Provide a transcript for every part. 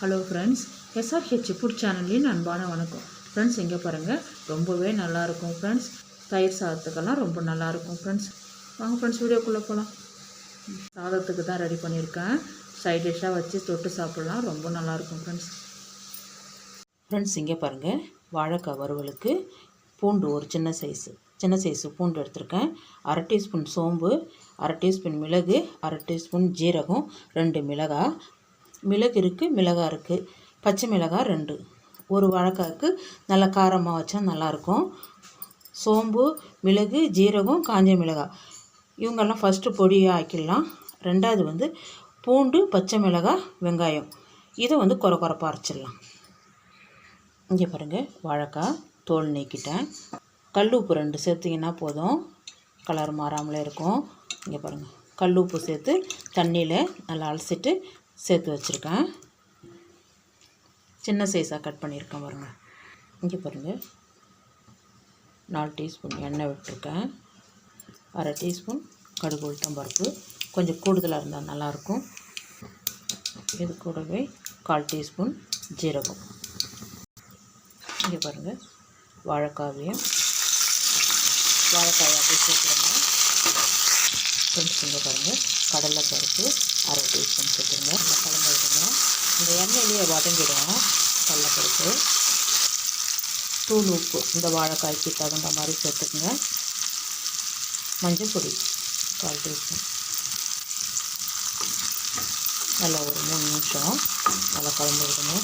Hello friends, SRH food சேனலின் அன்பான வணக்கம். ஃப்ரெண்ட்ஸ், இங்கே பாருங்கள், ரொம்பவே நல்லாயிருக்கும் ஃப்ரெண்ட்ஸ். தயிர் சாதத்துக்கெல்லாம் ரொம்ப நல்லாயிருக்கும் ஃப்ரெண்ட்ஸ். வாங்க ஃப்ரெண்ட்ஸ், வீடியோக்குள்ளே போகலாம். சாதத்துக்கு தான் ரெடி பண்ணியிருக்கேன். சைட் டிஷ்ஷாக வச்சு தொட்டு சாப்பிட்லாம், ரொம்ப நல்லாயிருக்கும் ஃப்ரெண்ட்ஸ். ஃப்ரெண்ட்ஸ், இங்கே பாருங்கள், வாழைக்காய் வறுவலுக்கு பூண்டு ஒரு சின்ன சைஸு பூண்டு எடுத்திருக்கேன். 1/2 டீஸ்பூன் சோம்பு, 1/2 டீஸ்பூன் மிளகு, 1/2 டீஸ்பூன் ஜீரகம், 2 மிளகாய். மிளகு இருக்குது, மிளகாய் இருக்குது. பச்சை மிளகாய் 2. ஒரு வாழைக்காய்க்கு நல்லா காரமாக வச்சா நல்லாயிருக்கும். சோம்பு, மிளகு, ஜீரகம், காஞ்ச மிளகாய் இவங்கெல்லாம் ஃபஸ்ட்டு பொடியாக ஆக்கிடலாம். ரெண்டாவது பூண்டு, பச்சை மிளகாய், வெங்காயம் இதை கொரப்பாக அரைச்சிடலாம். இங்கே பாருங்கள், வாழைக்காய் தோல் நீக்கிட்டேன். கல் உப்பு 2 சேர்த்திங்கன்னா போதும், கலர் மாறாமலே இருக்கும். இங்கே பாருங்கள், கல் உப்பு சேர்த்து தண்ணியில் நல்லா அலசிட்டு சேர்த்து வச்சுருக்கேன். சின்ன சைஸாக கட் பண்ணியிருக்கேன் பாருங்கள். இங்கே பாருங்கள், 4 டீஸ்பூன் எண்ணெய் விட்டுருக்கேன். 1/2 டீஸ்பூன் கடுகு உளுத்தம் பருப்பு, கொஞ்சம் கூடுதலாக இருந்தால் நல்லாயிருக்கும். இது கூடவே 1/4 டீஸ்பூன் ஜீரகம். இங்கே பாருங்கள், வாழைக்காயை அப்படியே சேர்த்துருங்க. ஃப்ரெண்ட்ஸ், இங்கே பாருங்கள், கடலை பருப்பு 1/2 டீஸ்பூன் சேர்த்துருங்க. நல்லா கலந்து விடுங்க. இந்த எண்ணெயிலேயே வதங்கிடும் கடலைப்பருப்பு. தூள் உப்பு இந்த வாழைக்காய்க்கு தகுந்த மாதிரி சேர்த்துக்குங்க. மஞ்சள் பொடி 1/4 டீஸ்பூன். நல்லா ஒரு 3 நிமிஷம் நல்லா கலந்து விடுங்க.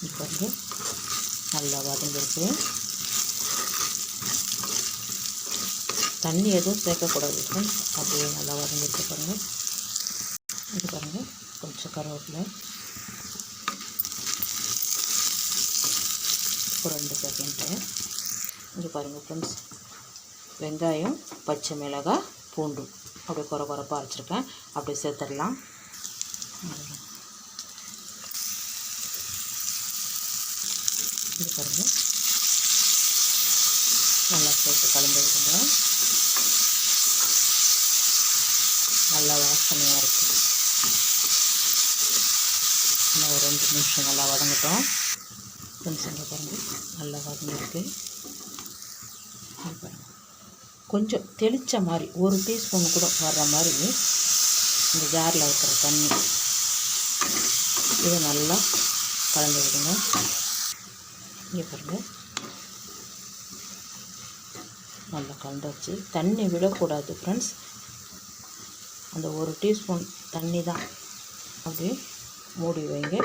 இப்போ நல்லா வதங்கிருக்கு. தண்ணி எதுவும் சேர்க்கக்கூடாது ஃப்ரெண்ட்ஸ், அப்படியே நல்லா வதங்கிருக்கு பாருங்கள். இது பாருங்கள், கொஞ்சம் கருவேப்பிலை ஒரு 2 செகண்டு. இங்கே பாருங்கள் ஃப்ரெண்ட்ஸ், வெங்காயம், பச்சை மிளகாய், பூண்டு அப்படியே கொரப்பாக அரைச்சிருக்கேன். அப்படியே சேர்த்துடலாம். இது பாருங்கள், நல்லா சேர்த்து கலந்து விடுங்க. நல்லா வாசனையாக இருக்குது. இன்னும் ஒரு 2 நிமிஷம் நல்லா வதங்கட்டும். ஃப்ரெண்ட்ஸ், இங்கே பாருங்கள், நல்லா வதங்கிருக்கு. பாருங்கள், கொஞ்சம் தெளித்த மாதிரி 1 டீஸ்பூன் கூட வர்ற மாதிரி இந்த ஜாரில் வைக்கிற தண்ணி இதை நல்லா கலந்து விடுங்க. இங்கே பாருங்கள், நல்லா கலந்து வச்சு தண்ணி விடக்கூடாது ஃப்ரெண்ட்ஸ். அந்த 1 டீஸ்பூன் தண்ணி தான். அப்படியே மூடி வைங்க.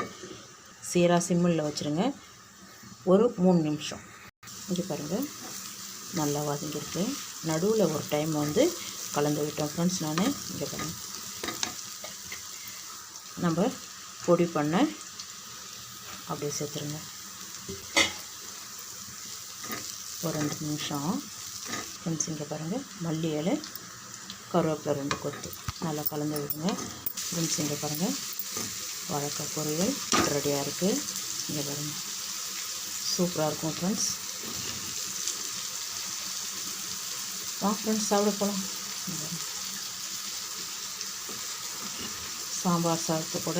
சீராக சிம்மில் வச்சுருங்க. ஒரு 3 நிமிஷம். இங்கே பாருங்கள், நல்லா வதங்கிருக்கு. நடுவில் ஒரு டைம் கலந்து விட்டோம் ஃப்ரெண்ட்ஸ். நான் இங்கே பாருங்கள், நம்ம பொடி பண்ண அப்படியே சேர்த்துருங்க. ஒரு 2 நிமிஷம் ஃப்ரெண்ட்ஸ். இங்கே பாருங்கள், மல்லி இலை, கருவேப்பிலை 2 கொத்து நல்லா கலந்து விடுங்க. ஃப்ரெண்ட்ஸ், இங்கே பாருங்கள், வாழைக்காய் பொரியல் ரெடியாக இருக்குது. இங்கே பாருங்கள், சூப்பராக இருக்கும் ஃப்ரெண்ட்ஸ். ஃப்ரெண்ட்ஸ், சாப்பிட போகலாம். சாம்பார் சாதத்தை கூட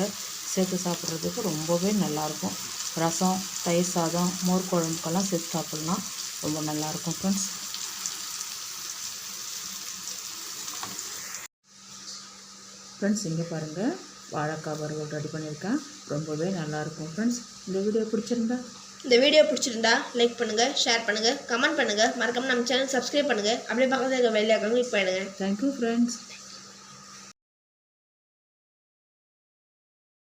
சேர்த்து சாப்பிட்றதுக்கு ரொம்பவே நல்லாயிருக்கும். ரசம், தயிர் சாதம், மோர் குழம்புக்கெல்லாம் சேர்த்து சாப்பிட்லாம், ரொம்ப நல்லாயிருக்கும் ஃப்ரெண்ட்ஸ். ஃப்ரெண்ட்ஸ், இங்கே பாருங்கள், வாழைக்காய் வறுவல் ரெடி பண்ணியிருக்கேன், ரொம்பவே நல்லாயிருக்கும் ஃப்ரெண்ட்ஸ். இந்த வீடியோ பிடிச்சிருந்தா லைக் பண்ணுங்கள், ஷேர் பண்ணுங்கள், கமெண்ட் பண்ணுங்கள். மறக்காமல் நம்ம சேனல் சப்ஸ்கிரைப் பண்ணுங்கள். அப்படியே பக்கத்தில் இருக்க பெல் ஐகானை கிளிக் பண்ணுங்கள். Thank you friends.